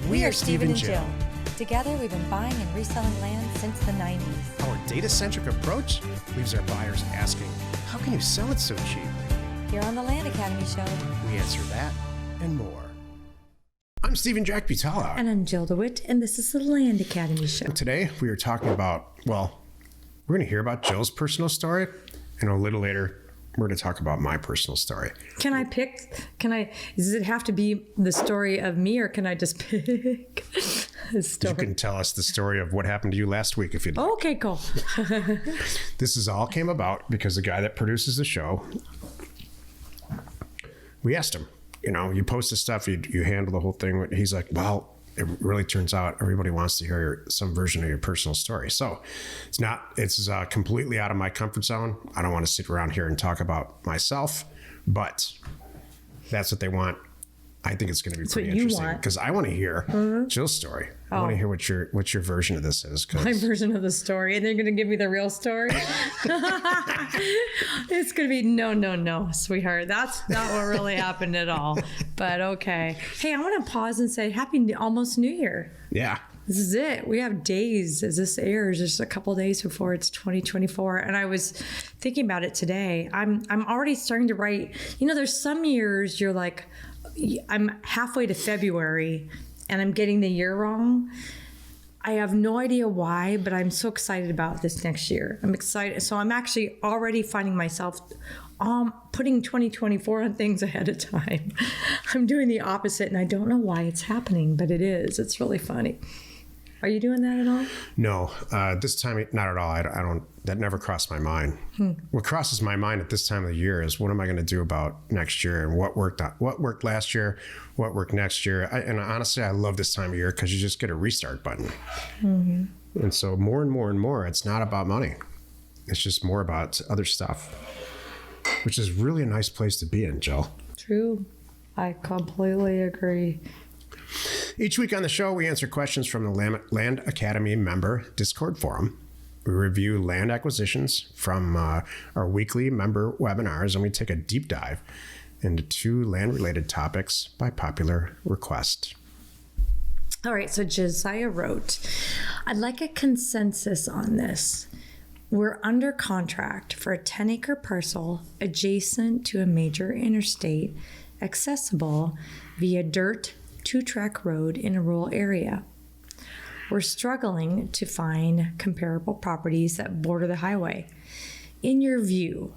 We are Steve and Jill. Together, we've been buying and reselling land since the 90s. Our data-centric approach leaves our buyers asking, how can you sell it so cheap? Here on the Land Academy Show, We answer that and more. I'm Stephen Jack Butala. And I'm Jill DeWitt, and this is the Land Academy Show. Today, we are talking about, we're going to hear about Jill's personal story, and a little later, we're going to talk about my personal story. Can I pick? Does it have to be the story of me, or can I just pick a story? You can tell us the story of what happened to you last week if you'd like. Okay, cool. This is all came about because the guy that produces the show, we asked him, you post this stuff, you handle the whole thing. He's like, well, it really turns out everybody wants to hear some version of your personal story. So it's completely out of my comfort zone. I don't want to sit around here and talk about myself, but that's what they want. I think it's going to be pretty interesting because I want to hear Jill's story. I want to hear what your version of this is. My version of the story, and they're going to give me the real story. It's going to be no, sweetheart. That's not what really happened at all. But okay. Hey, I want to pause and say Happy almost New Year. Yeah. This is it. We have days as this airs, just a couple days before it's 2024. And I was thinking about it today. I'm already starting to write. There's some years you're like, I'm halfway to February and I'm getting the year wrong. I have no idea why, but I'm so excited about this next year. I'm excited. So I'm actually already finding myself putting 2024 on things ahead of time. I'm doing the opposite, and I don't know why it's happening, but it is. It's really funny. Are you doing that at all? No, this time, not at all. I don't. That never crossed my mind. What crosses my mind at this time of the year is what am I going to do about next year and what worked last year, what worked next year. And honestly, I love this time of year because you just get a restart button. Mm-hmm. And so more and more and more, it's not about money. It's just more about other stuff, which is really a nice place to be in, Jill. True. I completely agree. Each week on the show, we answer questions from the Land Academy member Discord forum. We review land acquisitions from our weekly member webinars, and we take a deep dive into 2 land-related topics by popular request. All right, so Josiah wrote, I'd like a consensus on this. We're under contract for a 10-acre parcel adjacent to a major interstate, accessible via dirt 2-track road in a rural area. We're struggling to find comparable properties that border the highway. In your view,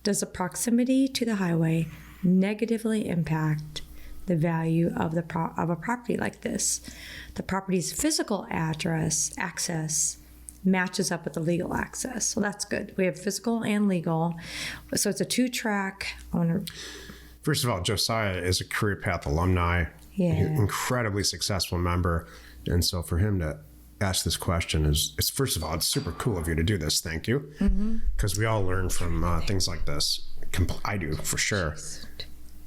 does the proximity to the highway negatively impact the value of a property like this? The property's physical access matches up with the legal access. So that's good. We have physical and legal. So it's a 2-track. First of all, Josiah is a Career Path alumni. Yeah. Incredibly successful member. And so for him to ask this question is first of all, it's super cool of you to do this. Thank you. Because we all learn from things like this. I do, for sure.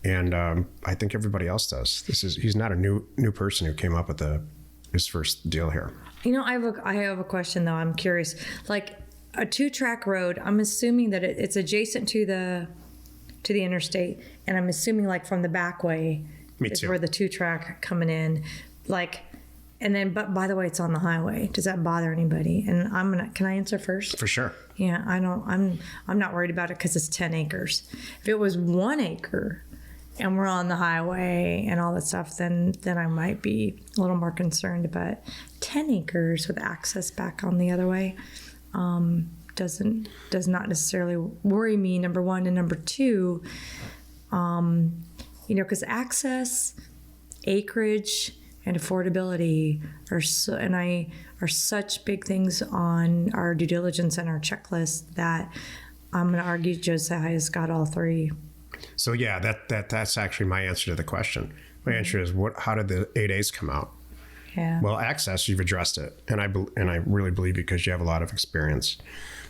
And I think everybody else does. He's not a new person who came up with his first deal here. I have a question though. I'm curious. Like a 2-track road, I'm assuming that it's adjacent to the interstate, and I'm assuming like from the back way is where the 2-track coming in, but by the way, it's on the highway. Does that bother anybody? And can I answer first? For sure. Yeah, I don't. I'm not worried about it because it's 10 acres. If it was 1 acre and we're on the highway and all that stuff, then I might be a little more concerned. But 10 acres with access back on the other way does not necessarily worry me. Number one, and number two, because access, acreage, and affordability are such big things on our due diligence and our checklist that I'm going to argue Josiah's got all 3. So yeah, that's actually my answer to the question. My answer is how did the 8As come out? Yeah. Well, access, you've addressed it, and I really believe because you have a lot of experience,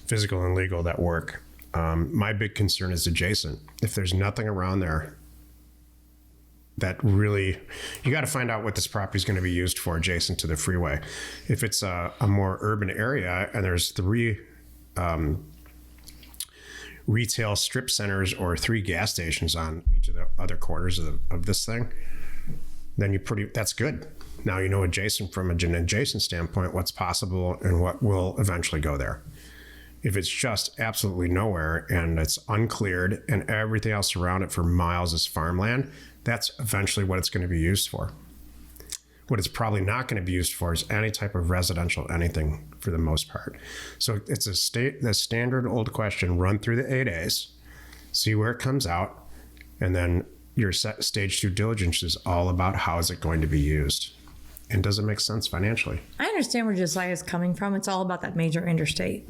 physical and legal, that work. My big concern is adjacent. If there's nothing around there that really, you got to find out what this property is going to be used for adjacent to the freeway. If it's a more urban area and there's 3 retail strip centers or 3 gas stations on each of the other corners of this thing, then that's good. Now you know adjacent from an adjacent standpoint what's possible and what will eventually go there. If it's just absolutely nowhere and it's uncleared and everything else around it for miles is farmland, that's eventually what it's going to be used for. What it's probably not going to be used for is any type of residential anything for the most part. So it's the standard old question: run through the 8As, see where it comes out, and then your stage 2 diligence is all about how is it going to be used. And does it make sense financially? I understand where Josiah is coming from. It's all about that major interstate.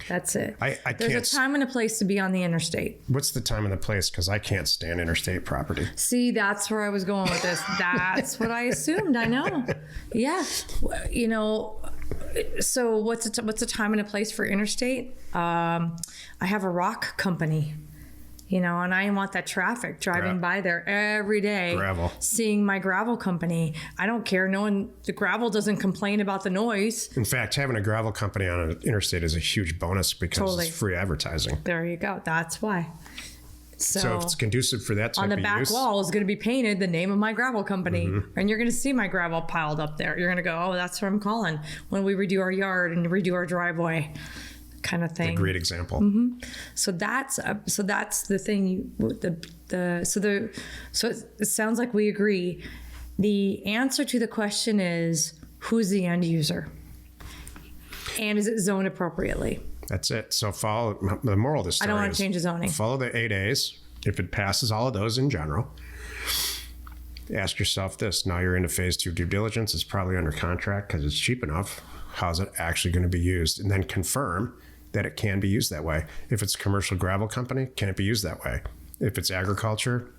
That's it. There's a time and a place to be on the interstate. What's the time and the place? Because I can't stand interstate property. See, that's where I was going with this. That's what I assumed. I know. Yeah. You know, so what's a time and a place for interstate? I have a rock company. You know, and I want that traffic driving by there every day, seeing my gravel company. I don't care. The gravel doesn't complain about the noise. In fact, having a gravel company on an interstate is a huge bonus because it's free advertising. There you go. That's why. So if it's conducive for that type of use. On the back wall is going to be painted the name of my gravel company. Mm-hmm. And you're going to see my gravel piled up there. You're going to go, oh, that's what I'm calling when we redo our yard and redo our driveway. Kind of thing. A great example. Mm-hmm. So that's the thing. So it sounds like we agree. The answer to the question is, who's the end user, and is it zoned appropriately? That's it. So follow the moral of the story. I don't want to change the zoning. Follow the 8As. If it passes all of those in general, ask yourself this. Now you're into phase 2 due diligence. It's probably under contract because it's cheap enough. How's it actually going to be used? And then confirm that it can be used that way. If it's a commercial gravel company, can it be used that way? If it's agriculture,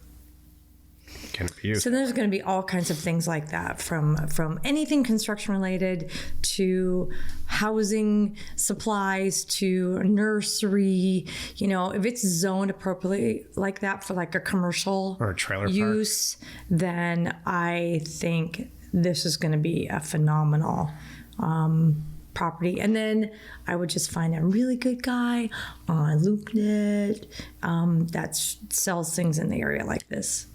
can it be used? So there's going to be all kinds of things like that, from anything construction related to housing supplies to nursery. You know, if it's zoned appropriately like that for like a commercial or a trailer use, then I think this is going to be a phenomenal property. And then I would just find a really good guy on LoopNet that sells things in the area like this.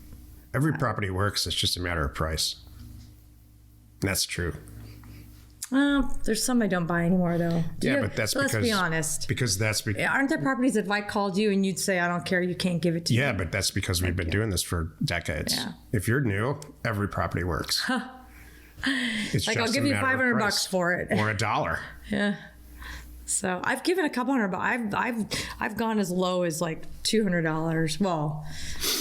Every property works. It's just a matter of price. And that's true. There's some I don't buy anymore, though. But that's let's because... be honest. Aren't there properties that if I called you and you'd say, I don't care, you can't give it to me? Yeah, but that's because we've been doing this for decades. Yeah. If you're new, every property works. It's like, I'll give you $500 for it, or $1. Yeah. So I've given a couple $100. I've gone as low as like $200. Well,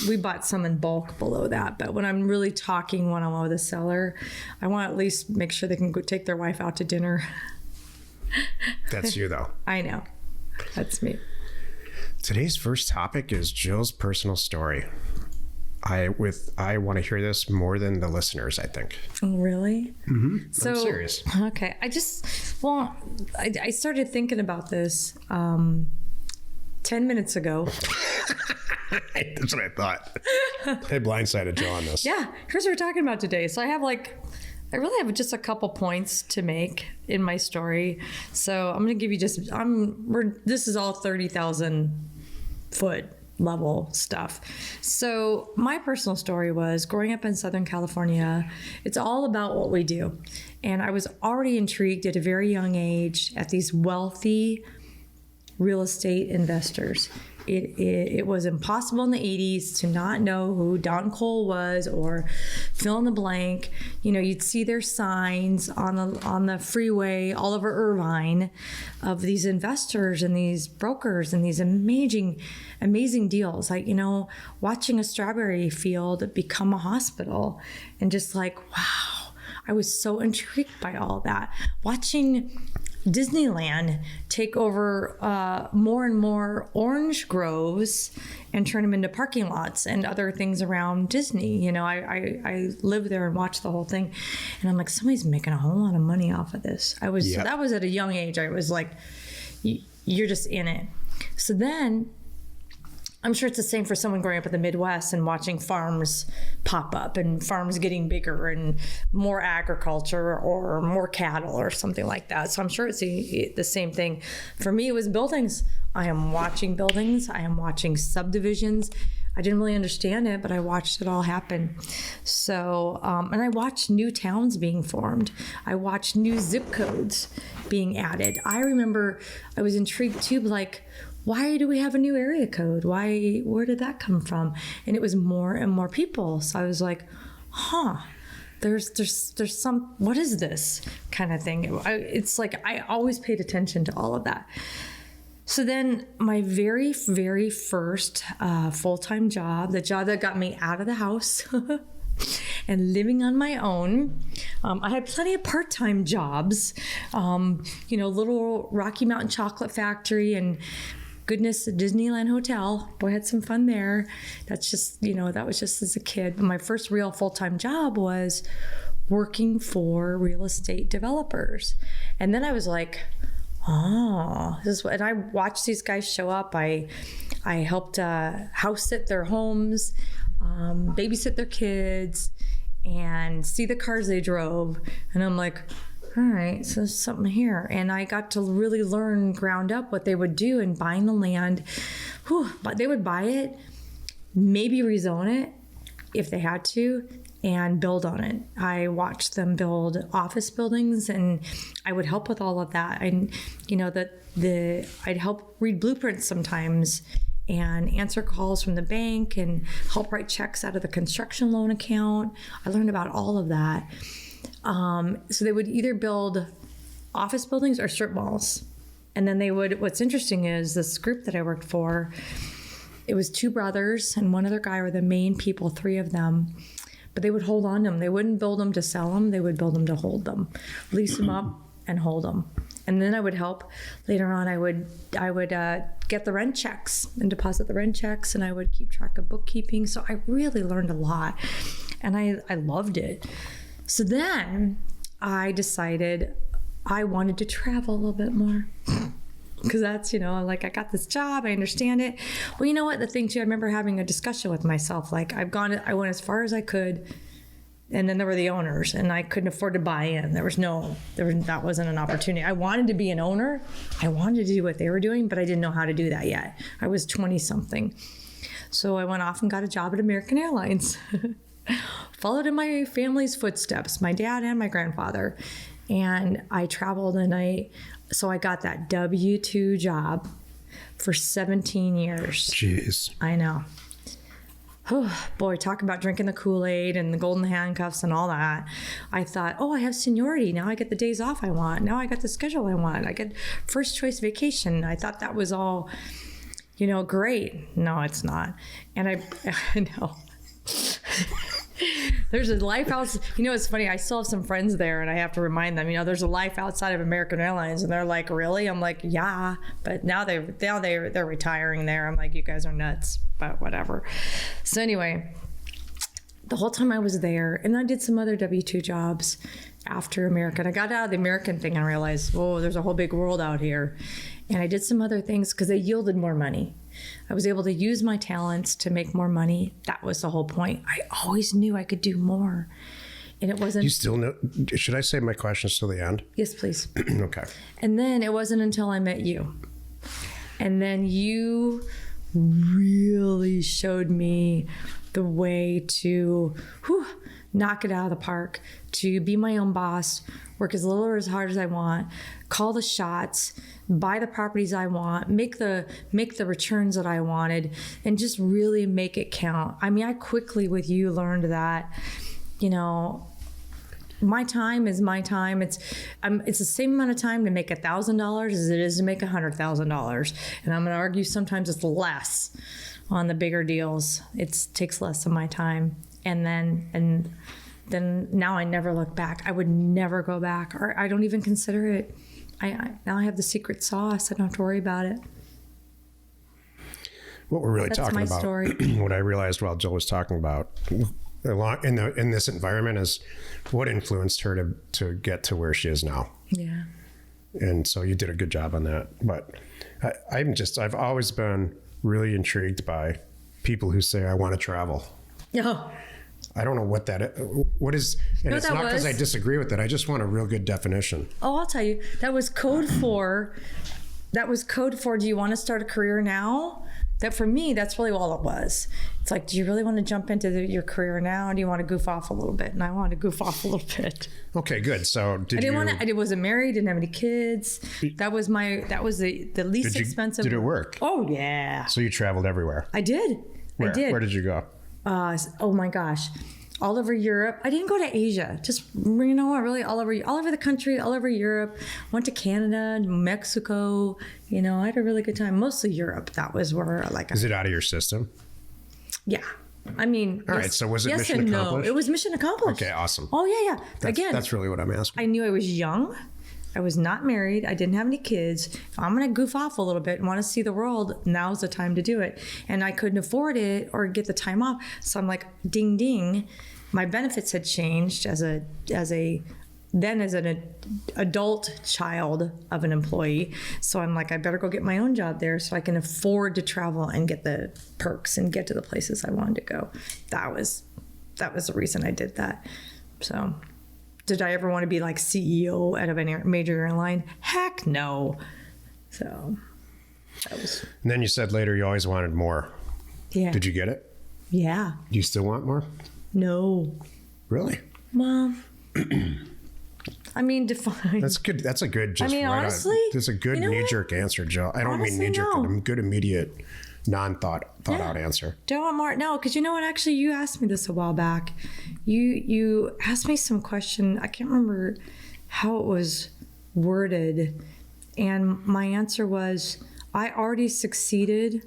we bought some in bulk below that, but when I'm really talking one-on-one with a seller, I want to at least make sure they can go take their wife out to dinner. That's you, though. I know. That's me. Today's first topic is Jill's personal story. I want to hear this more than the listeners, I think. Oh, really? Mm-hmm. So, I'm serious. Okay. I started thinking about this 10 minutes ago. That's what I thought. I blindsided Jill on this. Yeah. Here's what we're talking about today. So I really have just a couple points to make in my story. So I'm going to give you this is all 30,000 foot level stuff. So my personal story was growing up in Southern California. It's all about what we do. And I was already intrigued at a very young age at these wealthy real estate investors. It was impossible in the 80s to not know who Don Cole was or fill in the blank. You know, you'd see their signs on the freeway all over Irvine of these investors and these brokers and these amazing deals. Like, you know, watching a strawberry field become a hospital and just like, wow, I was so intrigued by all that. Watching Disneyland take over more and more orange groves and turn them into parking lots and other things around Disney. You know, I lived there and watched the whole thing, and I'm like, somebody's making a whole lot of money off of this. That was at a young age. I was like, you're just in it. So then I'm sure it's the same for someone growing up in the Midwest and watching farms pop up and farms getting bigger and more agriculture or more cattle or something like that. So I'm sure it's the same thing. For me, it was buildings. I am watching buildings. I am watching subdivisions. I didn't really understand it, but I watched it all happen. So, and I watched new towns being formed. I watched new zip codes being added. I remember I was intrigued too, like, why do we have a new area code? Where did that come from? And it was more and more people. So I was like, there's some, what is this kind of thing? It's like, I always paid attention to all of that. So then my very, very first full-time job, the job that got me out of the house and living on my own, I had plenty of part-time jobs, little Rocky Mountain Chocolate Factory and goodness, the Disneyland Hotel. Boy, I had some fun there. That's just, that was just as a kid. But my first real full-time job was working for real estate developers. And then I was like, this is what, and I watched these guys show up. I helped house sit their homes, babysit their kids, and see the cars they drove. And I'm like, all right, so there's something here. And I got to really learn ground up what they would do in buying the land. But they would buy it, maybe rezone it if they had to, and build on it. I watched them build office buildings, and I would help with all of that. And I'd help read blueprints sometimes and answer calls from the bank and help write checks out of the construction loan account. I learned about all of that. So they would either build office buildings or strip malls. And then what's interesting is this group that I worked for, it was two brothers and one other guy were the main people, three of them. But they would hold on to them. They wouldn't build them to sell them. They would build them to hold them, lease them up and hold them. And then I would help. Later on, I would get the rent checks and deposit the rent checks, and I would keep track of bookkeeping. So I really learned a lot, and I loved it. So then I decided I wanted to travel a little bit more. Because that's, I got this job, I understand it. Well, you know what? The thing too, I remember having a discussion with myself. Like I went as far as I could, and then there were the owners, and I couldn't afford to buy in. That wasn't an opportunity. I wanted to be an owner. I wanted to do what they were doing, but I didn't know how to do that yet. I was 20 something. So I went off and got a job at American Airlines. Followed in my family's footsteps, my dad and my grandfather. And I traveled, and so I got that W-2 job for 17 years. Jeez. I know. Oh, boy, talk about drinking the Kool-Aid and the golden handcuffs and all that. I thought, I have seniority. Now I get the days off I want. Now I got the schedule I want. I get first choice vacation. I thought that was all, great. No, it's not. And I know. There's a life outside. It's funny. I still have some friends there, and I have to remind them. There's a life outside of American Airlines, and they're like, "Really?" I'm like, "Yeah," but now they're retiring there. I'm like, "You guys are nuts," but whatever. So anyway, the whole time I was there, and I did some other W-2 jobs after American. I got out of the American thing and realized, there's a whole big world out here, and I did some other things because they yielded more money. I was able to use my talents to make more money. That was the whole point. I always knew I could do more. And it wasn't... You still know... Should I save my questions till the end? Yes, please. Okay. And then it wasn't until I met you. And then you really showed me the way to knock it out of the park, to be my own boss, work as little or as hard as I want, call the shots, buy the properties I want, make the returns that I wanted, and just really make it count. I mean, I quickly with you learned that, my time is my time. It's the same amount of time to make $1,000 as it is to make $100,000. And I'm going to argue sometimes it's less on the bigger deals. It takes less of my time. And then now I never look back. I would never go back, or I don't even consider it. Now I have the secret sauce. I don't have to worry about it. What we're really talking about, story. What I realized while Jill was talking about in this environment is what influenced her to get to where she is now. Yeah. And so you did a good job on that. But I've always been really intrigued by people who say, I want to travel. Oh. I don't know what is, and it's not because I disagree with it. I just want a real good definition. Oh, I'll tell you. That was code for, do you want to start a career now? That for me, that's really all it was. It's like, do you really want to jump into your career now? Or do you want to goof off a little bit? And I wanted to goof off a little bit. Okay, good. So I wasn't married, didn't have any kids. That was the least expensive. Did it work? Oh yeah. So you traveled everywhere. I did. Where? I did. Where did you go? Oh my gosh. All over Europe. I didn't go to Asia. Just, you know what, really all over the country, all over Europe. Went to Canada, Mexico. You know, I had a really good time. Mostly Europe. That was where Is it out of your system? Yeah. I mean, all right. So was it mission accomplished? No, it was mission accomplished. Okay, awesome. Oh yeah. That's really what I'm asking. I knew I was young. I was not married. I didn't have any kids. If I'm going to goof off a little bit and want to see the world, now's the time to do it. And I couldn't afford it or get the time off. So I'm like, ding, ding. My benefits had changed as an adult child of an employee. So I'm like, I better go get my own job there so I can afford to travel and get the perks and get to the places I wanted to go. That was the reason I did that. So did I ever want to be like CEO out of a major airline? Heck no. So that was. And then you said later you always wanted more. Yeah. Did you get it? Yeah. Do you still want more? No. Really? Well, I mean, define. That's good. That's a good. Just honestly, that's a good knee-jerk answer, Jill. I don't mean knee-jerk, but a good immediate, thought out answer. Don't want more? No, because you know what? Actually, you asked me this a while back. You asked me some question. I can't remember how it was worded, and my answer was, I already succeeded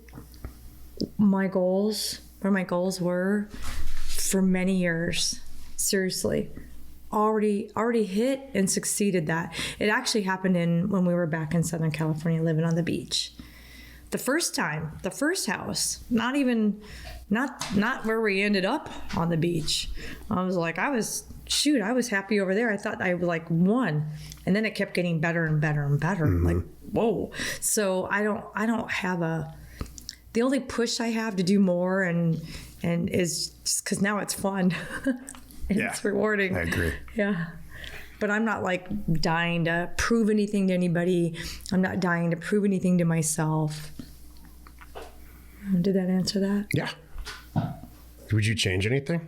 my goals, where my goals were, for many years. Seriously. Already hit and succeeded that. It actually happened when we were back in Southern California living on the beach. The first house, not where we ended up on the beach. I was happy over there. I thought I like won. And then it kept getting better and better and better. Mm-hmm. Like, whoa. So I don't have the only push I have to do more and is just because now it's fun. It's rewarding. I agree. Yeah. But I'm not like dying to prove anything to anybody. I'm not dying to prove anything to myself. Did that answer that? Yeah. Would you change anything?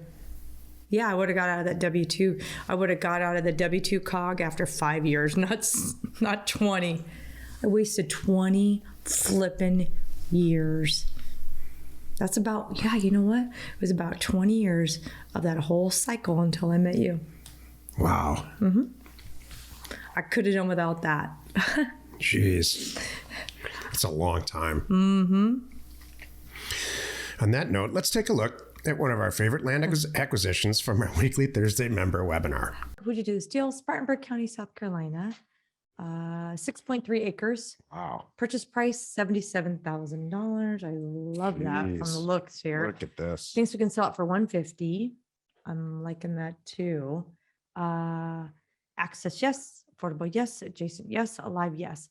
Yeah, I would have got out of that W-2. I would have got out of the W-2 cog after 5 years, not 20. I wasted 20 flipping years. That's about, you know what? It was about 20 years of that whole cycle until I met you. Wow. Mm-hmm. I could have done without that. Jeez. That's a long time. Mm-hmm. On that note, let's take a look at one of our favorite land acquisitions from our weekly Thursday member webinar. Would you do this deal? Spartanburg County, South Carolina. 6.3 acres. Wow. Purchase price $77,000. I love that from the looks here. Look at this. Thinks we can sell it for $150. I'm liking that too. Access, yes. Affordable, yes. Adjacent, yes. Alive, yes.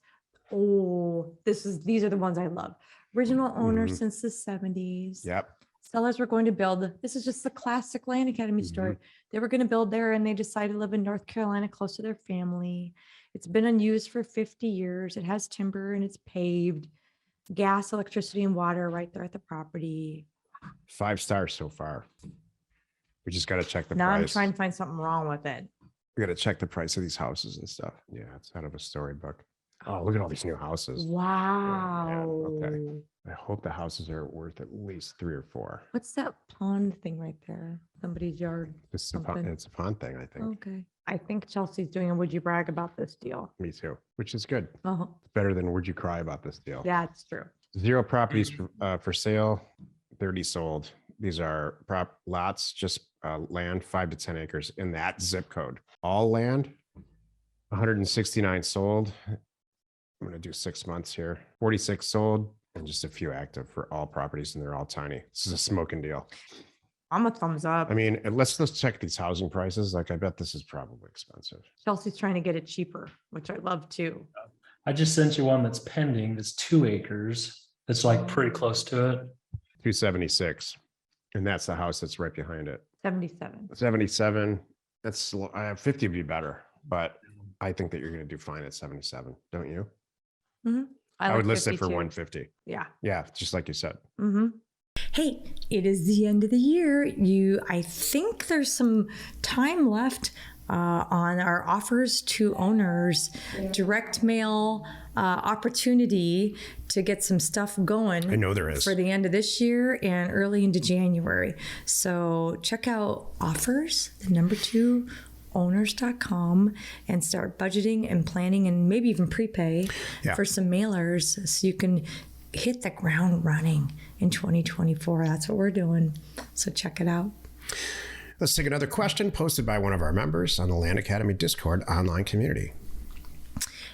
Oh, these are the ones I love. Original owner since the 70s. Yep. Sellers were going to build. This is just the classic Land Academy story. They were going to build there and they decided to live in North Carolina close to their family. It's been unused for 50 years. It has timber and it's paved. Gas, electricity, and water right there at the property. 5 stars so far. We just got to check the Now price. I'm trying to find something wrong with it. We got to check the price of these houses and stuff. Yeah, it's out of a storybook. Oh, look at all these new houses. Wow. Yeah, okay. I hope the houses are worth at least 3 or 4. What's that pond thing right there? Somebody's yard. It's a pond thing, I think. Okay. I think Chelsea's doing a would you brag about this deal. Me too, which is good. Uh-huh. It's better than would you cry about this deal. Yeah, it's true. 0 properties for sale, 30 sold. These are lots, just land, 5 to 10 acres in that zip code. All land, 169 sold. I'm going to do 6 months here. 46 sold and just a few active for all properties, and they're all tiny. This is a smoking deal. I'm a thumbs up. I mean, let's check these housing prices. Like, I bet this is probably expensive. Chelsea's trying to get it cheaper, which I love too. I just sent you one that's pending. That's 2 acres. That's like pretty close to it. 276. And that's the house that's right behind it. 77. 77. That's 50 would be better, but I think that you're going to do fine at 77, don't you? Mm-hmm. I would list it for 52. 150. Yeah. Yeah, just like you said. Hey, it is the end of the year. I think there's some time left on our offers to owners direct mail opportunity to get some stuff going. I know there is. For the end of this year and early into January. So check out offers, the number 2, owners.com, and start budgeting and planning and maybe even prepay for some mailers so you can hit the ground running in 2024. That's what we're doing. So check it out. Let's take another question posted by one of our members on the Land Academy Discord online community.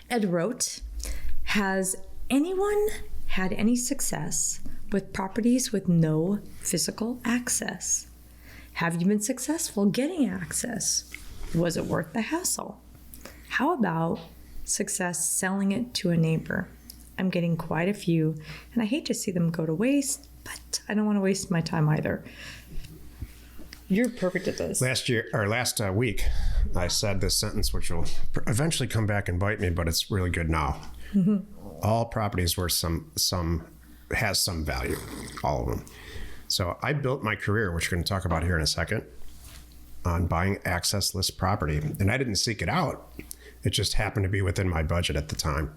Ed wrote, has anyone had any success with properties with no physical access? Have you been successful getting access? Was it worth the hassle? How about success selling it to a neighbor? I'm getting quite a few, and I hate to see them go to waste, but I don't want to waste my time either. You're perfect at this. Last week, I said this sentence, which will eventually come back and bite me, but it's really good now. All properties where some has some value, all of them. So I built my career, which we're going to talk about here in a second, on buying access-less property, and I didn't seek it out. It just happened to be within my budget at the time,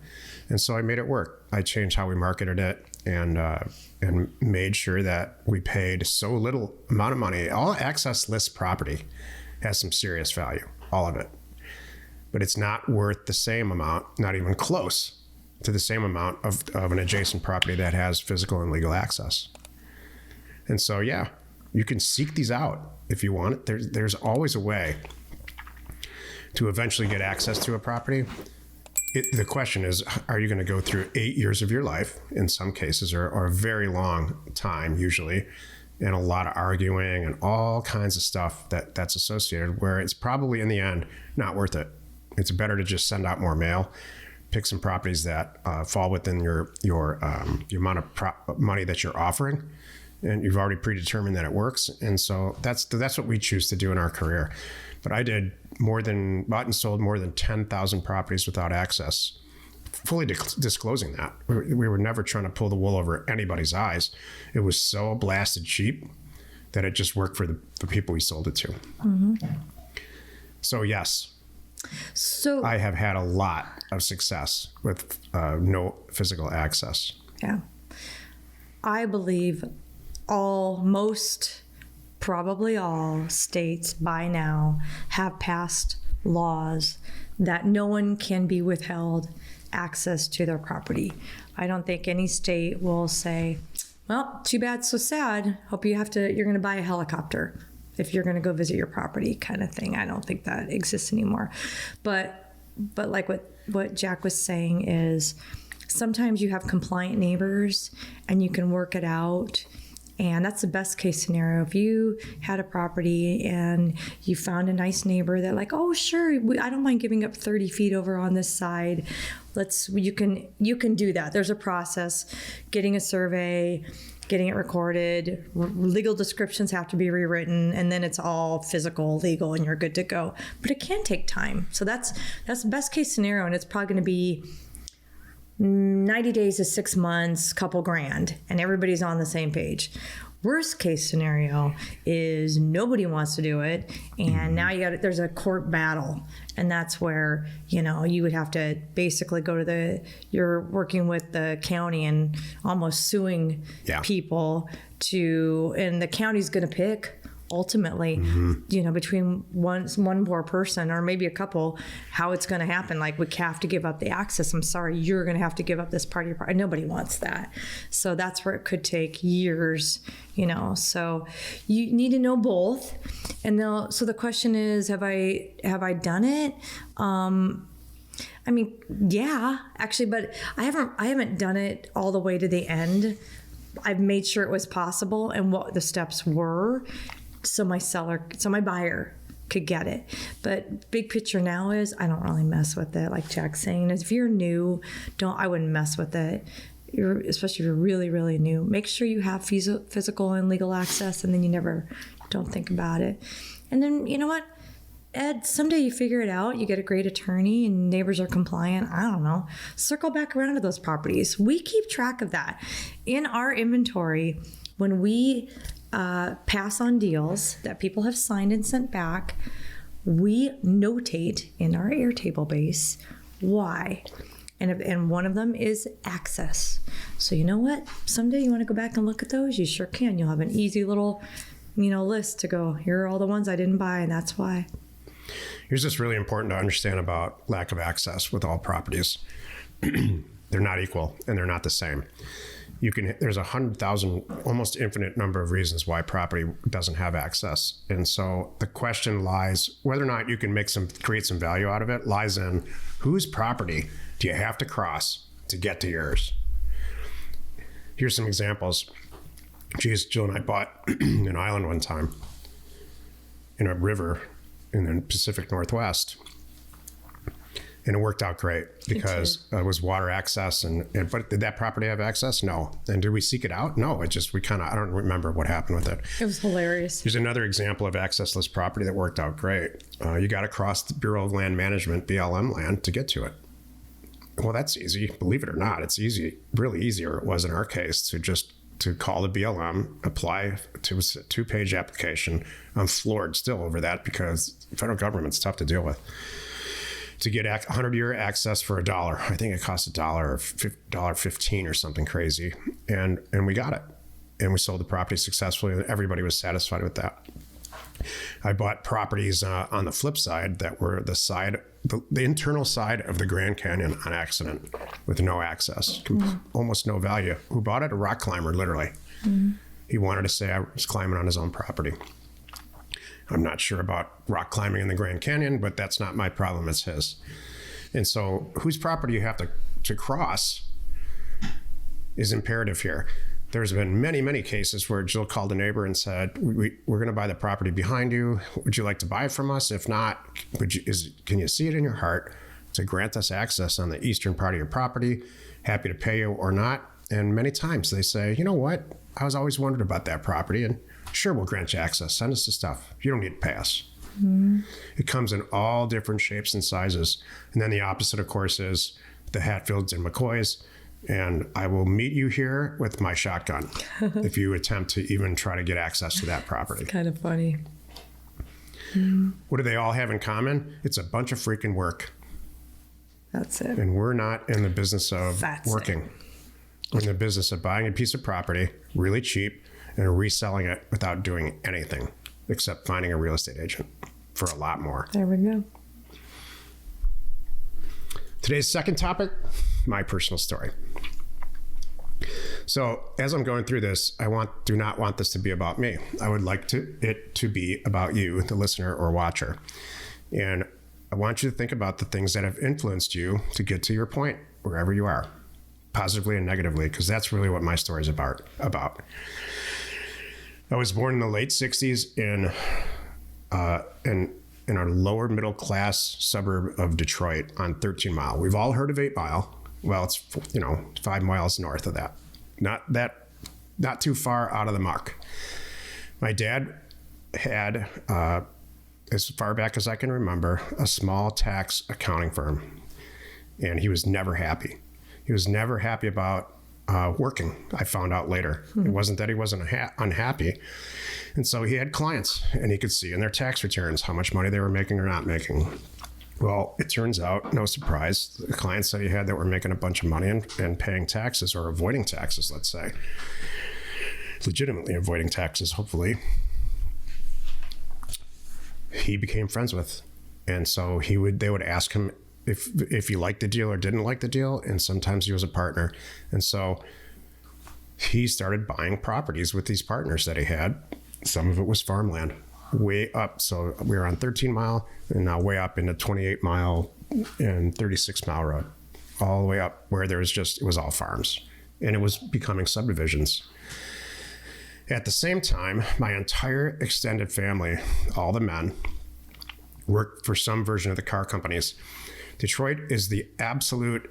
and so I made it work. I changed how we marketed it, and made sure that we paid so little amount of money. All access list property has some serious value, all of it. But it's not worth the same amount, not even close to the same amount of an adjacent property that has physical and legal access. And so, yeah, you can seek these out if you want it. There's always a way to eventually get access to a property. The question is, are you going to go through 8 years of your life, in some cases, or a very long time, usually, and a lot of arguing and all kinds of stuff that's associated, where it's probably, in the end, not worth it. It's better to just send out more mail, pick some properties that fall within your amount of money that you're offering, and you've already predetermined that it works. And so that's what we choose to do in our career. But I did bought and sold more than 10,000 properties without access, fully disclosing that. We were never trying to pull the wool over anybody's eyes. It was so blasted cheap that it just worked for the people we sold it to. So yes, I have had a lot of success with no physical access. Yeah. I believe probably all states by now have passed laws that no one can be withheld access to their property. I don't think any state will say, well, too bad, so sad. Hope you're going to buy a helicopter if you're going to go visit your property, kind of thing. I don't think that exists anymore. But like what Jack was saying is, sometimes you have compliant neighbors and you can work it out. And that's the best case scenario. If you had a property and you found a nice neighbor that, like, oh, sure, I don't mind giving up 30 feet over on this side. You can do that. There's a process, getting a survey, getting it recorded, legal descriptions have to be rewritten, and then it's all physical, legal, and you're good to go. But it can take time. So that's the best case scenario, and it's probably going to be 90 days to 6 months, couple grand, and everybody's on the same page. Worst case scenario is nobody wants to do it, and now there's a court battle, and that's where you would have to basically go to you're working with the county and almost suing people and the county's going to pick ultimately, between one poor person or maybe a couple, how it's going to happen. Like, we have to give up the access. I'm sorry, you're going to have to give up this part of your property. Nobody wants that. So that's where it could take years, so you need to know both. And so the question is, have I done it? I mean, yeah, actually, but I haven't done it all the way to the end. I've made sure it was possible and what the steps were, so my buyer could get it. But big picture now is, I don't really mess with it. Like Jack's saying, if you're new, I wouldn't mess with it. Especially if you're really, really new. Make sure you have physical and legal access, and then don't think about it. And then, you know what? Ed, someday you figure it out, you get a great attorney and neighbors are compliant. I don't know. Circle back around to those properties. We keep track of that. In our inventory, when we pass on deals that people have signed and sent back, we notate in our Airtable base why. And one of them is access. So you know what? Someday you want to go back and look at those, you sure can. You'll have an easy little, list to go, here are all the ones I didn't buy, and that's why. Here's what's really important to understand about lack of access with all properties. They're not equal and they're not the same. There's 100,000, almost infinite number of reasons why property doesn't have access. And so the question lies, whether or not you can create some value out of it, lies in whose property do you have to cross to get to yours? Here's some examples. Jill and I bought an island one time in a river in the Pacific Northwest. And it worked out great because it was water access. But did that property have access? No. And did we seek it out? No. I don't remember what happened with it. It was hilarious. Here's another example of accessless property that worked out great. You got to cross the Bureau of Land Management, BLM land, to get to it. Well, that's easy. Believe it or not, it's easy, really easier it was in our case to call the BLM, apply to a 2-page application. I'm floored still over that because the federal government's tough to deal with. To get 100-year access for $1. I think it cost $1 or $1.15 or something crazy. And we got it. And we sold the property successfully and everybody was satisfied with that. I bought properties on the flip side that were the internal side of the Grand Canyon on accident with no access, almost no value. Who bought it? A rock climber, literally. Mm-hmm. He wanted to say I was climbing on his own property. I'm not sure about rock climbing in the Grand Canyon, but that's not my problem, it's his. And so whose property you have to cross is imperative here. There's been many, many cases where Jill called a neighbor and said, we're going to buy the property behind you. Would you like to buy it from us? If not, can you see it in your heart to grant us access on the eastern part of your property? Happy to pay you or not. And many times they say, you know what? I was always wondered about that property and sure, we'll grant you access. Send us the stuff. You don't need to pay us. Mm-hmm. It comes in all different shapes and sizes. And then the opposite, of course, is the Hatfields and McCoys. And I will meet you here with my shotgun if you attempt to even try to get access to that property. It's kind of funny. What do they all have in common? It's a bunch of freaking work. That's it. And we're not in the business of working. We're in the business of buying a piece of property really cheap and reselling it without doing anything except finding a real estate agent for a lot more. There we go. Today's second topic, my personal story. So as I'm going through this, do not want this to be about me. I would like it to be about you, the listener or watcher. And I want you to think about the things that have influenced you to get to your point, wherever you are, positively and negatively, because that's really what my story is about. I was born in the late 60s in a lower middle class suburb of Detroit on 13 Mile. We've all heard of 8 Mile. Well, it's 5 miles north of that. Not too far out of the muck. My dad had, as far back as I can remember, a small tax accounting firm, and he was never happy. He was never happy about working. I found out later. It wasn't that he wasn't unhappy. And so he had clients and he could see in their tax returns how much money they were making or not making. Well, it turns out, no surprise, the clients that he had that were making a bunch of money and paying taxes or avoiding taxes, let's say, legitimately avoiding taxes, hopefully, he became friends with. And so they would ask him if he liked the deal or didn't like the deal, and sometimes he was a partner. And so he started buying properties with these partners that he had. Some of it was farmland, way up. So we were on 13 Mile and now way up into 28 Mile and 36 Mile Road, all the way up where it was all farms, and it was becoming subdivisions. At the same time, my entire extended family, all the men, worked for some version of the car companies. Detroit is the absolute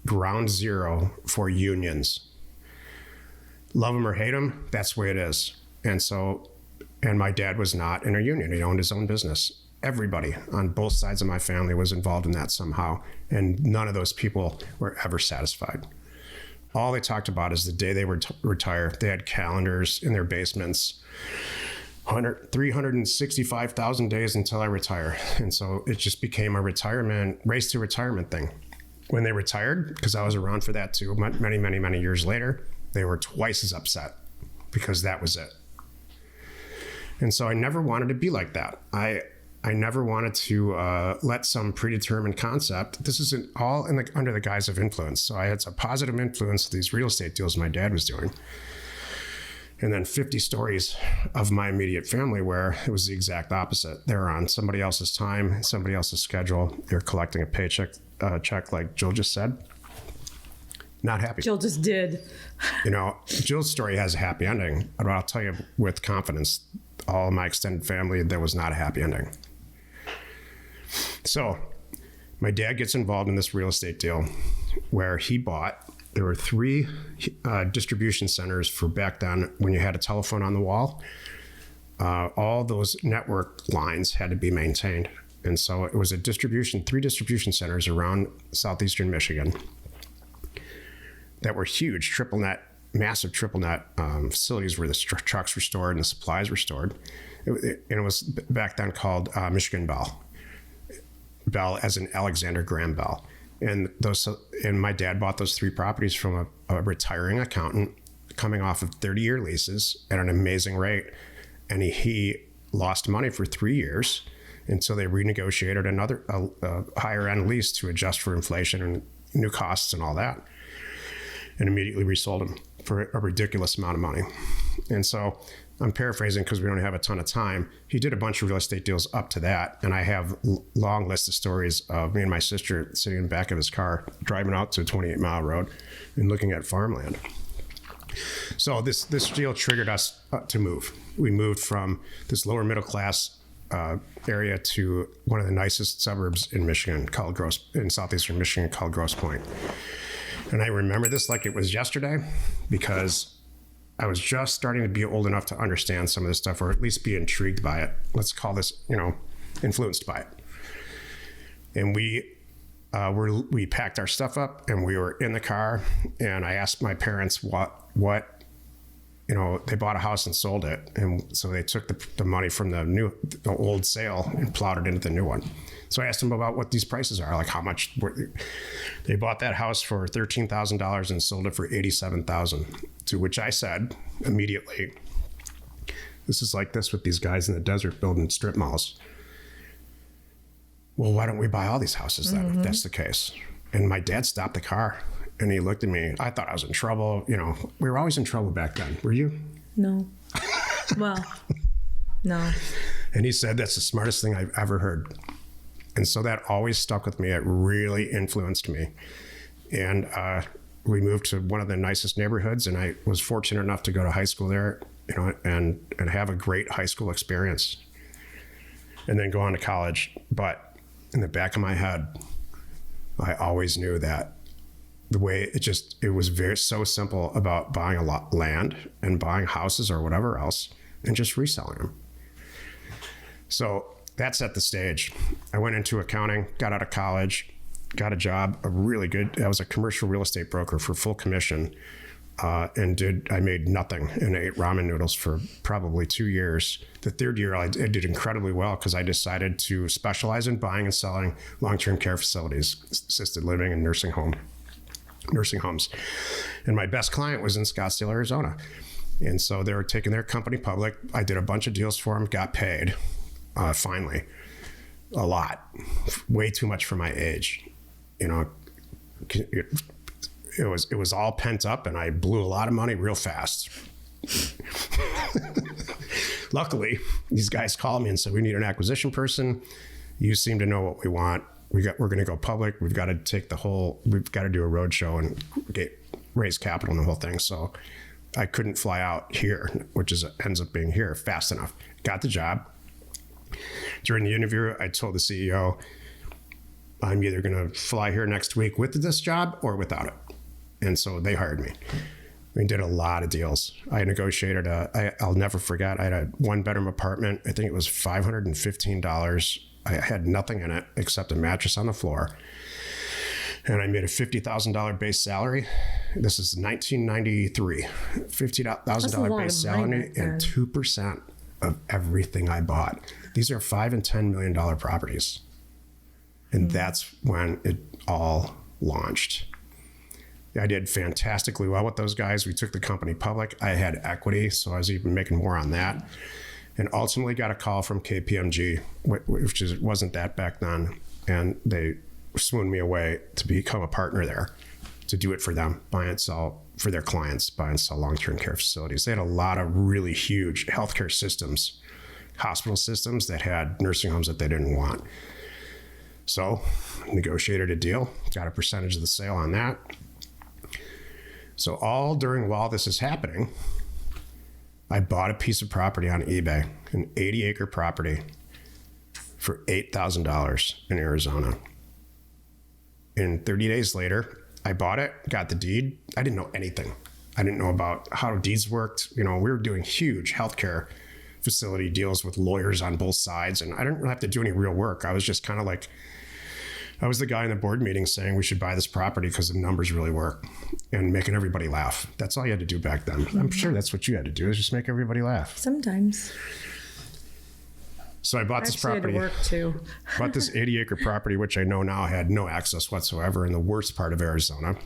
ground zero for unions. Love them or hate them, that's the way it is. And my dad was not in a union. He owned his own business. everybody on both sides of my family was involved in that somehow. And none of those people were ever satisfied. All they talked about is the day they would retire. They had calendars in their basements, 365,000 days until I retire. And so it just became a race to retirement thing. When they retired, because I was around for that too, many, many, many years later, they were twice as upset because that was it. And so I never wanted to be like that. I never wanted to let some predetermined concept. This isn't all under the guise of influence. So I had a positive influence of these real estate deals my dad was doing. And then 50 stories of my immediate family where it was the exact opposite. They're on somebody else's time, somebody else's schedule. They're collecting a paycheck, check like Jill just said. Not happy. Jill just did. Jill's story has a happy ending. But I'll tell you with confidence, all of my extended family, there was not a happy ending. So my dad gets involved in this real estate deal where there were 3 distribution centers for back then when you had a telephone on the wall. All those network lines had to be maintained. And so it was 3 distribution centers around southeastern Michigan that were huge, massive triple net facilities where the trucks were stored and the supplies were stored. And it was back then called Michigan Bell as in Alexander Graham Bell. And my dad bought those 3 properties from a retiring accountant coming off of 30-year leases at an amazing rate. And he lost money for 3 years until they renegotiated another higher end lease to adjust for inflation and new costs and all that, and immediately resold them for a ridiculous amount of money. And so I'm paraphrasing because we don't have a ton of time. He did a bunch of real estate deals up to that. And I have long list of stories of me and my sister sitting in the back of his car, driving out to a 28-mile road and looking at farmland. So this deal triggered us to move. We moved from this lower middle class area to one of the nicest suburbs in Michigan in southeastern Michigan called Grosse Pointe. And I remember this like it was yesterday because I was just starting to be old enough to understand some of this stuff, or at least be intrigued by it. Let's call this, influenced by it. And we packed our stuff up and we were in the car, and I asked my parents what they bought a house and sold it. And so they took the money from the old sale and plowed it into the new one. So I asked them about what these prices are, like how much they bought that house for $13,000 and sold it for $87,000. To which I said immediately, this is like this with these guys in the desert building strip malls. Well, why don't we buy all these houses then, if that's the case? And my dad stopped the car and he looked at me. I thought I was in trouble. We were always in trouble back then. Were you? No. Well, no. And he said, that's the smartest thing I've ever heard. And so that always stuck with me. It really influenced me. And we moved to one of the nicest neighborhoods, and I was fortunate enough to go to high school there, and have a great high school experience, and then go on to college. But in the back of my head, I always knew that the way it was so simple about buying a lot land and buying houses or whatever else and just reselling them. So that set the stage. I went into accounting, got out of college, got a job, I was a commercial real estate broker for full commission, I made nothing and ate ramen noodles for probably 2 years. The third year I did incredibly well because I decided to specialize in buying and selling long-term care facilities, assisted living and nursing homes. And my best client was in Scottsdale, Arizona. And so they were taking their company public. I did a bunch of deals for them, got paid. Finally, a lot, way too much for my age. It was all pent up, and I blew a lot of money real fast. Luckily, these guys called me and said, we need an acquisition person. You seem to know what we want. We're going to go public. We've got to do a road show and raise capital and the whole thing. So I couldn't fly out here, ends up being here fast enough. Got the job. During the interview, I told the CEO, I'm either going to fly here next week with this job or without it. And so they hired me. We did a lot of deals. I negotiated I'll never forget, I had a 1-bedroom apartment. I think it was $515 I had nothing in it except a mattress on the floor. And I made a $50,000 base salary. This is 1993. $50,000 base salary and 2% of everything I bought. These are $5 and $10 million properties. And that's when it all launched. I did fantastically well with those guys. We took the company public. I had equity, so I was even making more on that. And ultimately got a call from KPMG, which wasn't that back then. And they swooned me away to become a partner there, to do it for them, buy and sell for their clients, buy and sell long-term care facilities. They had a lot of really huge healthcare systems, hospital systems that had nursing homes that they didn't want. So negotiated a deal, got a percentage of the sale on that. So while this is happening, I bought a piece of property on eBay, an 80-acre property for $8,000 in Arizona. And 30 days later, I bought it, got the deed. I didn't know anything. I didn't know about how deeds worked. We were doing huge healthcare facility deals with lawyers on both sides, and I didn't really have to do any real work. I was just kind of like, I was the guy in the board meeting saying we should buy this property because the numbers really work, and making everybody laugh. That's all you had to do back then. I'm sure that's what you had to do, is just make everybody laugh. Sometimes. So I bought this property. Work too. Bought this 80-acre property, which I know now had no access whatsoever in the worst part of Arizona,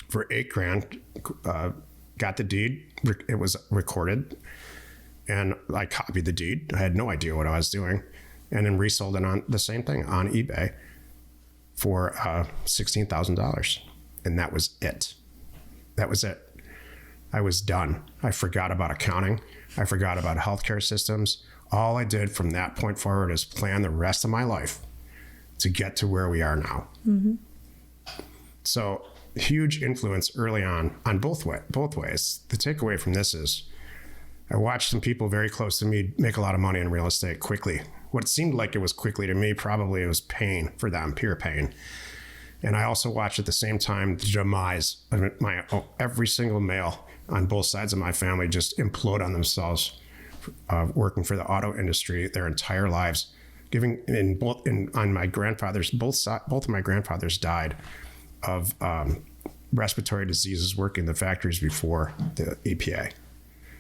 for $8,000. Got the deed. It was recorded, and I copied the deed. I had no idea what I was doing, and then resold it on the same thing on eBay for $16,000, and that was it. That was it. I was done. I forgot about accounting. I forgot about healthcare systems. All I did from that point forward is plan the rest of my life to get to where we are now. Mm-hmm. So huge influence early on both ways. The takeaway from this is I watched some people very close to me make a lot of money in real estate quickly. What seemed like it was quickly to me, probably it was pain for them, pure pain. And I also watched at the same time the demise of every single male on both sides of my family just implode on themselves, working for the auto industry their entire lives. On my grandfathers, both of my grandfathers died of respiratory diseases working in the factories before the EPA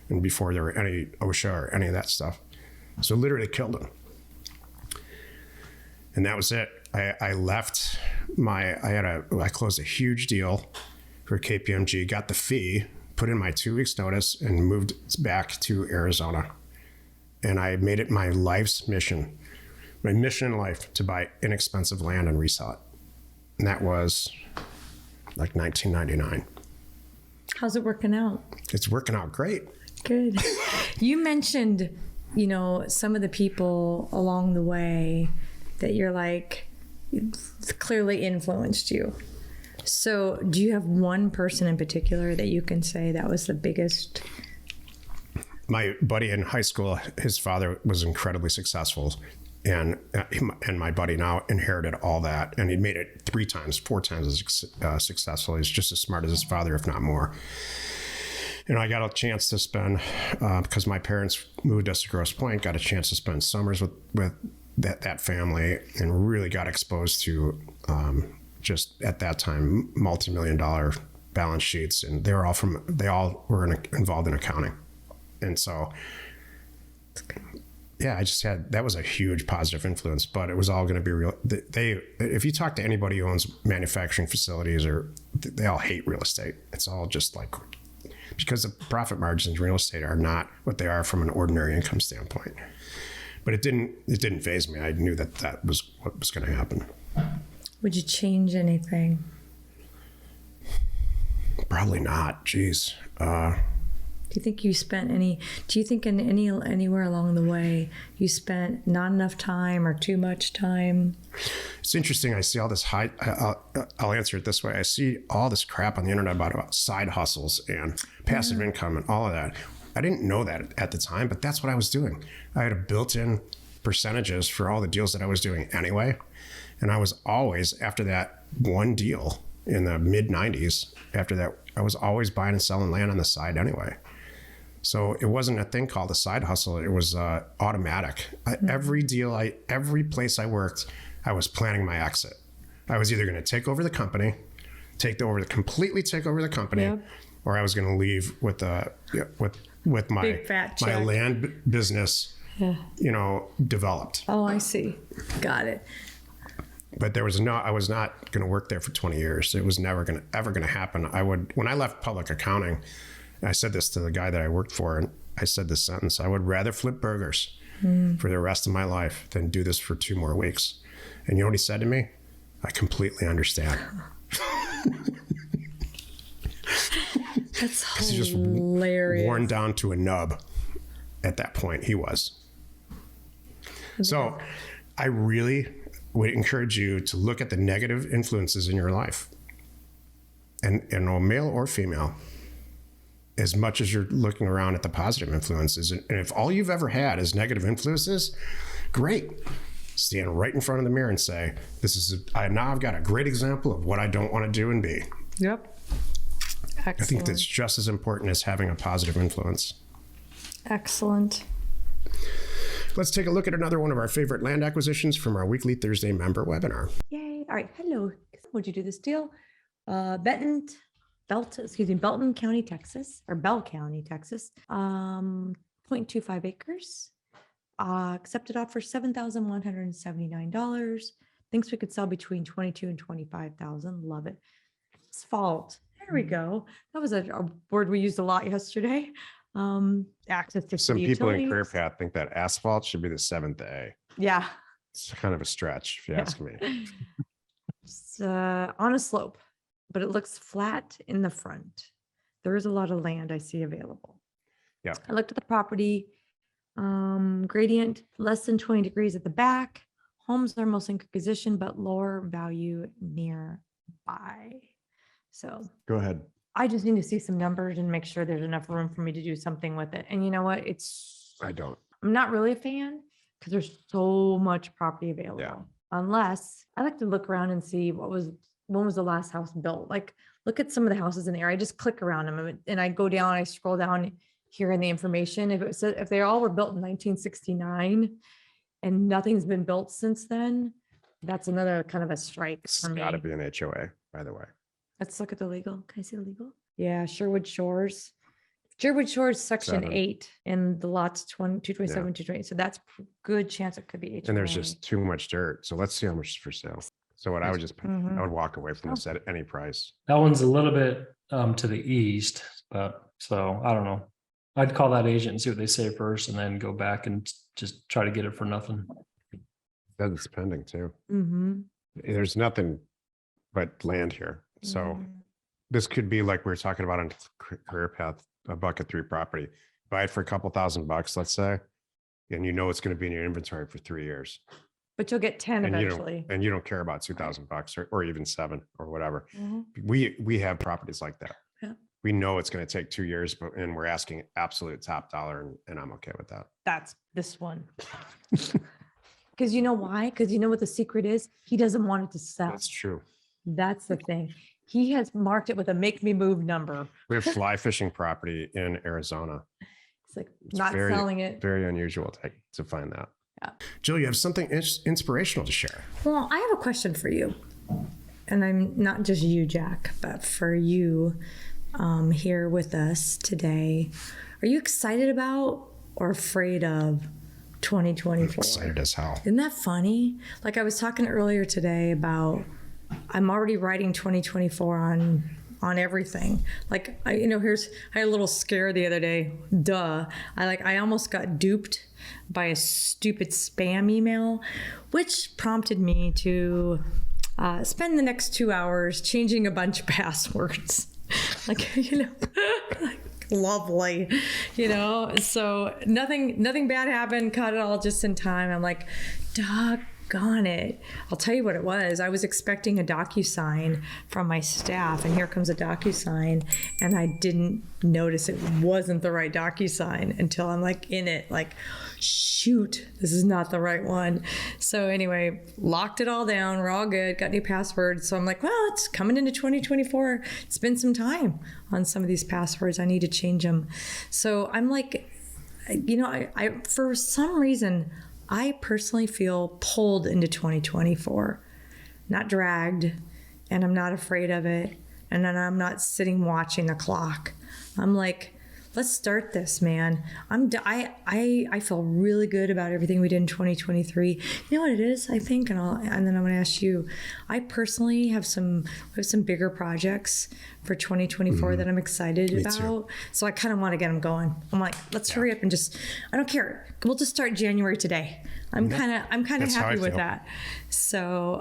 and before there were any OSHA or any of that stuff. So literally killed them. And that was it. I left I closed a huge deal for KPMG, got the fee, put in my 2 weeks notice, and moved back to Arizona. And I made it my life's mission, my mission in life, to buy inexpensive land and resell it. And that was like 1999. How's it working out? It's working out great. Good. You mentioned, some of the people along the way that you're like, clearly influenced you. So do you have one person in particular that you can say that was the biggest? My buddy in high school, his father was incredibly successful, and my buddy now inherited all that, and he made it 4 times as successful. He's just as smart as his father, if not more. I got a chance to spend, because my parents moved us to Grosse Pointe, got a chance to spend summers with that family, and really got exposed to just at that time multi-million-dollar balance sheets, and they all were involved in accounting. And so, yeah, that was a huge positive influence, but it was all going to be real. If you talk to anybody who owns manufacturing facilities, they all hate real estate. It's all just like, because the profit margins in real estate are not what they are from an ordinary income standpoint. But it didn't faze me. I knew that was what was going to happen. Would you change anything? Probably not. Jeez. Do you think anywhere along the way you spent not enough time or too much time? It's interesting. I see all this I'll answer it this way. I see all this crap on the internet about side hustles and passive income and all of that. I didn't know that at the time, but that's what I was doing. I had a built-in percentages for all the deals that I was doing anyway. And I was always, after that one deal in the mid 90s, after that, I was always buying and selling land on the side anyway. So it wasn't a thing called a side hustle. It was automatic. Every place I worked, I was planning my exit. I was either going to take over the company, completely take over the company, Yep. or I was going to leave with my Big fat my check. land business, developed. Oh, I see. Got it. But I was not going to work there for 20 years. It was never ever going to happen. When I left public accounting, I said this to the guy that I worked for, and I said this sentence: I would rather flip burgers for the rest of my life than do this for 2 more weeks. And you know what he said to me? I completely understand. That's He's just hilarious. worn down to a nub at that point. He was. So I really would encourage you to look at the negative influences in your life, and male or female, as much as you're looking around at the positive influences. And if all you've ever had is negative influences, great. Stand right in front of the mirror and say, now I've got a great example of what I don't want to do and be. Yep. Excellent. I think that's just as important as having a positive influence. Excellent. Let's take a look at another one of our favorite land acquisitions from our weekly Thursday member webinar. Yay. All right. Hello. Would you do this deal? Belton County, Texas, or Bell County, Texas. 0.25 acres. Accepted offer $7,179. Thinks we could sell between 22 and 25,000. Love it. Asphalt. There we go. That was a word we used a lot yesterday. Access to Some city people in utilities. Career Path think that asphalt should be the 7th A. Yeah. It's kind of a stretch, if you ask me. It's on a slope, but it looks flat in the front. There is a lot of land I see available. Yeah. I looked at the property. Gradient less than 20 degrees at the back. Homes are mostly in good condition, but lower value nearby. So Go ahead. I just need to see some numbers and make sure there's enough room for me to do something with it. And you know what? I'm not really a fan because there's so much property available. Yeah. Unless I like to look around and see when was the last house built? Like look at some of the houses in the area. I just click around them and I go down, I scroll down here in the information. If they all were built in 1969 and nothing's been built since then, that's another kind of a strike It's for me. got to be an HOA, by the way. Let's look at the legal. Can I see the legal? Yeah, Sherwood Shores. Sherwood Shores, section 7. 8, and the lots 227, 228. So that's good chance it could be HOA. And there's just too much dirt. So let's see how much is for sale. So what I would Mhm. I would walk away from this at any price. That one's a little bit to the east, but so I don't know. I'd call that agent and see what they say first and then go back and just try to get it for nothing. That's pending too. Mm-hmm. There's nothing but land here. So this could be like we were talking about on Career Path, a bucket 3 property. Buy it for a couple $1,000, let's say, and it's going to be in your inventory for 3 years. But you'll get 10 And eventually. you don't care about $2,000 or even 7 or whatever. Mhm. We have properties like that. Yeah. We know it's going to take 2 years, and we're asking absolute top dollar, and I'm okay with that. That's this one. Because you know why? Because you know what the secret is? He doesn't want it to sell. That's true. That's the thing. He has marked it with a make me move number. We have fly fishing property in Arizona. It's like It's not very, selling it. Very unusual to find that. Yeah. Jill, you have something inspirational to share. Well, I have a question for you. And I'm not just you, Jack, but for you here with us today. Are you excited about or afraid of 2024? Excited as hell. Isn't that funny? Like I was talking earlier today about I'm already writing 2024 on everything. Like I had a little scare the other day. I almost got duped by a stupid spam email, which prompted me to spend the next 2 hours changing a bunch of passwords. Lovely, so nothing bad happened, caught it all just in time. I'm like, Doggone it. I'll tell you what it was. I was expecting a DocuSign from my staff, and here comes a DocuSign, and I didn't notice it wasn't the right DocuSign until I'm like in it, like, shoot, this is not the right one. So anyway, locked it all down. We're all good. Got new passwords. So I'm like, well, it's coming into 2024. Spend some time on some of these passwords. I need to change them. So I'm like, I for some reason, I personally feel pulled into 2024, not dragged, and I'm not afraid of it. And then I'm not sitting watching the clock. I'm like, let's start this, man. I feel really good about everything we did in 2023. You know what it is, I think, and then I'm going to ask you. I personally have some bigger projects for 2024 that I'm excited about. Too. So I kind of want to get them going. I'm like, let's hurry up and I don't care. We'll just start January today. I'm kind of happy with that. So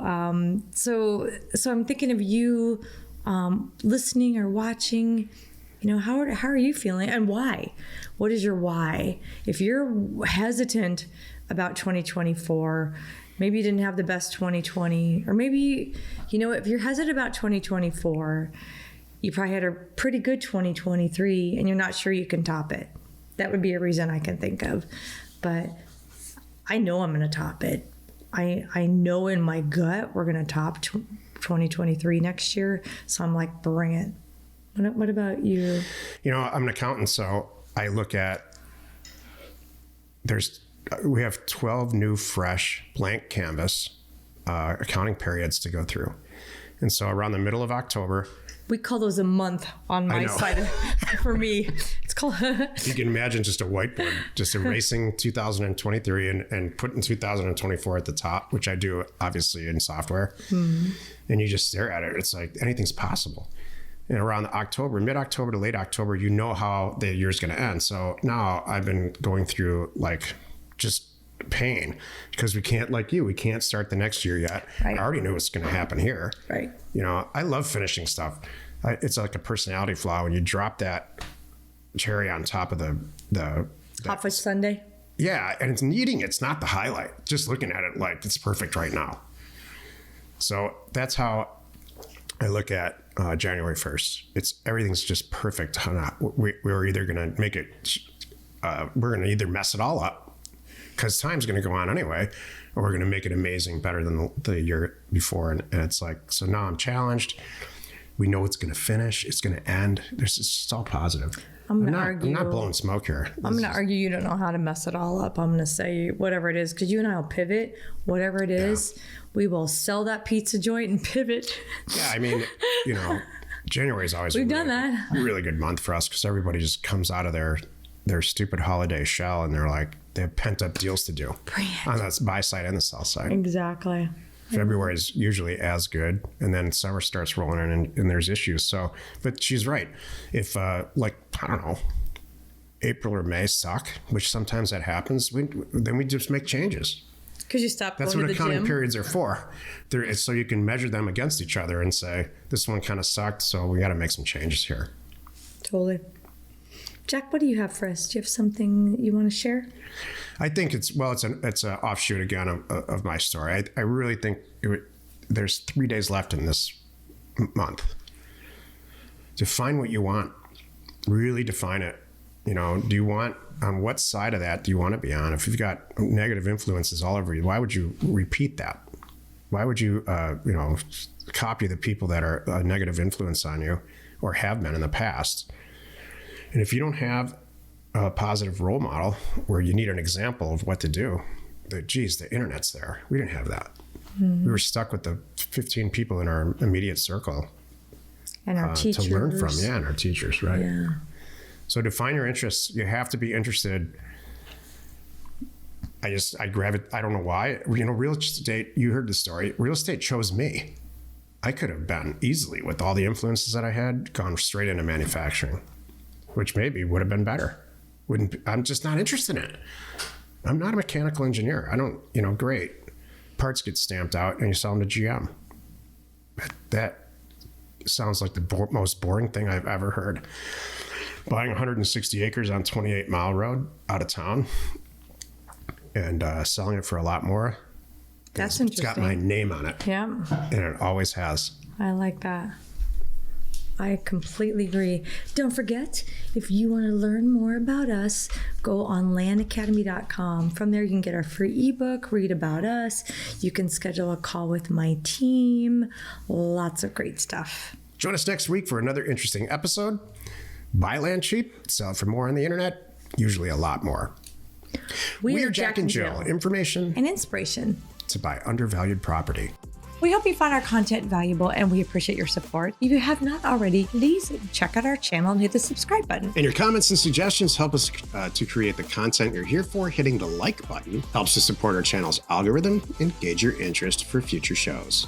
so I'm thinking of you listening or watching. How are you feeling and why? What is your why? If you're hesitant about 2024, maybe you didn't have the best 2020, or maybe, if you're hesitant about 2024, you probably had a pretty good 2023 and you're not sure you can top it. That would be a reason I can think of. But I know I'm going to top it. I know in my gut we're going to top 2023 next year. So I'm like, bring it. What about you? I'm an accountant, so I look at, we have 12 new, fresh, blank canvas accounting periods to go through. And so around the middle of October. We call those a month on my side. For me, it's called. You can imagine just a whiteboard, just erasing 2023 and putting 2024 at the top, which I do obviously in software. Mm-hmm. And you just stare at it. It's like anything's possible. And around mid-October to late October, how the year's going to end. So now I've been going through just pain because we can't start the next year yet. Right. I already knew what's going to happen here. Right. I love finishing stuff. It's like a personality flaw when you drop that cherry on top of the Hot Fudge Sundae. Yeah, and it's not the highlight. Just looking at it like it's perfect right now. So that's how I look at January 1st. Everything's just perfect. We're either going to make it, we're going to either mess it all up because time's going to go on anyway, or we're going to make it amazing, better than the year before. And it's like, so now I'm challenged. We know it's going to finish. It's going to end. It's all positive. I'm not blowing smoke here. I'm going to argue you don't know how to mess it all up. I'm going to say whatever it is, because you and I will pivot, whatever it is. Yeah. We will sell that pizza joint and pivot. Yeah, I mean, January is always done that. Really good month for us because everybody just comes out of their stupid holiday shell and they have pent up deals to do on the buy side and the sell side. Exactly. February is usually as good, and then summer starts rolling in and there's issues. So, but she's right. If I don't know, April or May suck, which sometimes that happens, then we just make changes. Because you stop going to the gym. That's what accounting periods are for. So you can measure them against each other and say, this one kind of sucked, so we got to make some changes here. Totally. Jack, what do you have for us? Do you have something you want to share? I think it's an offshoot again of my story. I really think there's 3 days left in this month. Define what you want. Really define it. Do you want, on what side of that do you want to be on? If you've got negative influences all over you, why would you repeat that? Why would you, copy the people that are a negative influence on you or have been in the past? And if you don't have a positive role model where you need an example of what to do, the internet's there. We didn't have that. Mm-hmm. We were stuck with the 15 people in our immediate circle. And our teachers. To learn from, and our teachers, right? Yeah. So define your interests. You have to be interested. I don't know why. Real estate, you heard the story. Real estate chose me. I could have been easily, with all the influences that I had, gone straight into manufacturing, which maybe would have been better. I'm just not interested in it. I'm not a mechanical engineer. I don't, great. Parts get stamped out and you sell them to GM. That sounds like the most boring thing I've ever heard. Buying 160 acres on 28 Mile Road out of town and selling it for a lot more. That's It's got my interesting. name on it, Yeah, and it always has. I like that. I completely agree. Don't forget, if you want to learn more about us, go on landacademy.com. From there, you can get our free ebook, read about us. You can schedule a call with my team. Lots of great stuff. Join us next week for another interesting episode. Buy land cheap, sell it for more on the internet, usually a lot more. We are Jack and Jill. Information and inspiration to buy undervalued property. We hope you found our content valuable and we appreciate your support. If you have not already, please check out our channel and hit the subscribe button. And your comments and suggestions help us to create the content you're here for. Hitting the like button helps to support our channel's algorithm and gauge your interest for future shows.